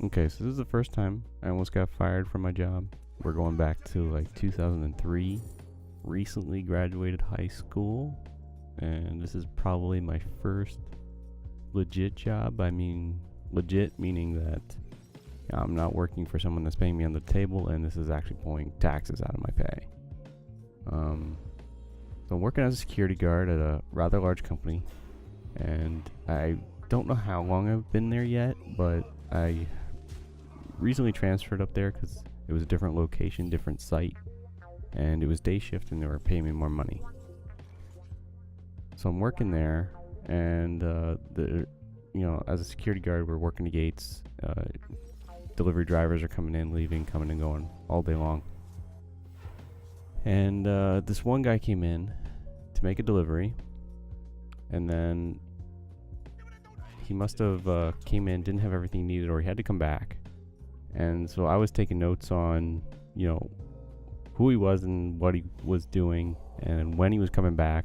Okay, so this is the first time I almost got fired from my job. We're going back to like 2003. Recently graduated high school, and this is probably my first legit job. I mean, legit meaning that I'm not working for someone that's paying me on the table, and this is actually pulling taxes out of my pay. So I'm working as a security guard at a rather large company, and I don't know how long I've been there yet, but I recently transferred up there because it was a different location, different site, and it was day shift, and they were paying me more money. So I'm working there, and as a security guard, we're working the gates. Delivery drivers are coming in, leaving, coming and going all day long. And this one guy came in to make a delivery, and then he must have came in, didn't have everything needed, or he had to come back. And so I was taking notes on, who he was and what he was doing and when he was coming back.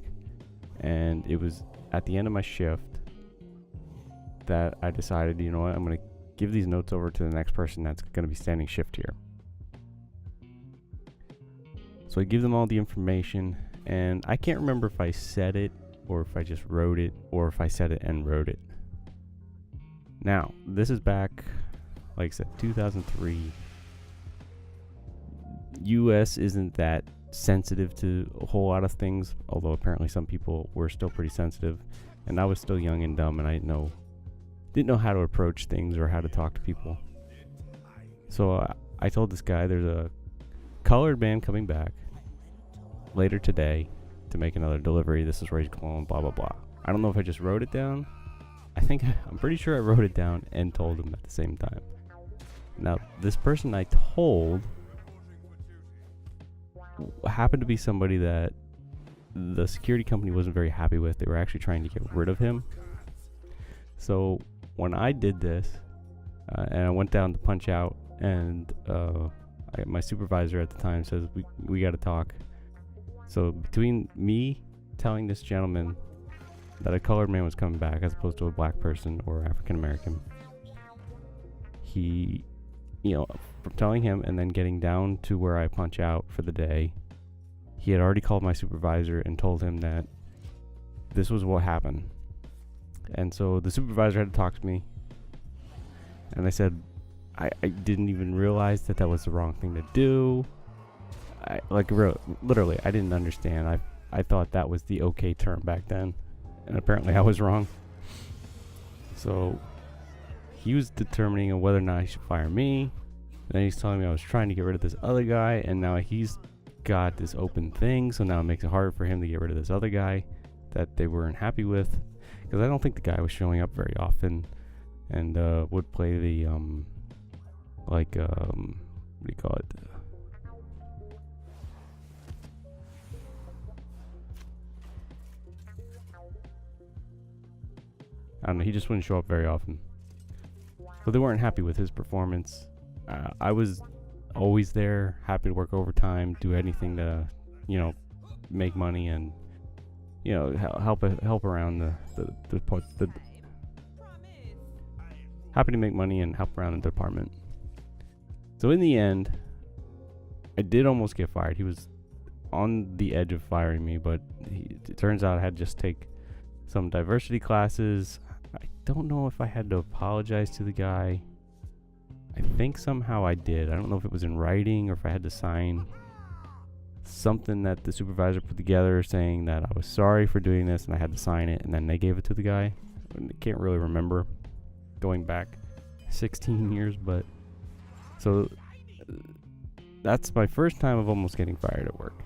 And it was at the end of my shift that I decided, you know what, I'm going to give these notes over to the next person that's going to be standing shift here. So I give them all the information, and I can't remember if I said it or if I just wrote it or if I said it and wrote it. Now, this is back, like I said, 2003. US isn't that sensitive to a whole lot of things, although apparently some people were still pretty sensitive, and I was still young and dumb, and I didn't know how to approach things or how to talk to people. So I told this guy there's a colored man coming back later today to make another delivery. This is where he's going, blah blah blah. I don't know if I just wrote it down. I'm pretty sure I wrote it down and told him at the same time. Now, this person I told happened to be somebody that the security company wasn't very happy with. They were actually trying to get rid of him. So when I did this, and I went down to punch out, and my supervisor at the time says, we got to talk. So between me telling this gentleman that a colored man was coming back as opposed to a black person or African American, he, from telling him and then getting down to where I punch out for the day, he had already called my supervisor and told him that this was what happened. And so the supervisor had to talk to me, and I said I didn't even realize that was the wrong thing to do. Literally, I didn't understand. I thought that was the okay term back then, and apparently I was wrong. So he was determining whether or not he should fire me. Then he's telling me I was trying to get rid of this other guy, and now he's got this open thing, so now it makes it harder for him to get rid of this other guy that they weren't happy with, because I don't think the guy was showing up very often, and would play the what do you call it? I don't know, he just wouldn't show up very often. So they weren't happy with his performance. I was always there, happy to work overtime, do anything to, make money and, help around the happy to make money and help around the department. So in the end, I did almost get fired. He was on the edge of firing me, but it turns out I had to just take some diversity classes. I don't know if I had to apologize to the guy. I think somehow I did. I don't know if it was in writing or if I had to sign something that the supervisor put together saying that I was sorry for doing this, and I had to sign it, and then they gave it to the guy. I can't really remember going back 16 years, but so that's my first time of almost getting fired at work.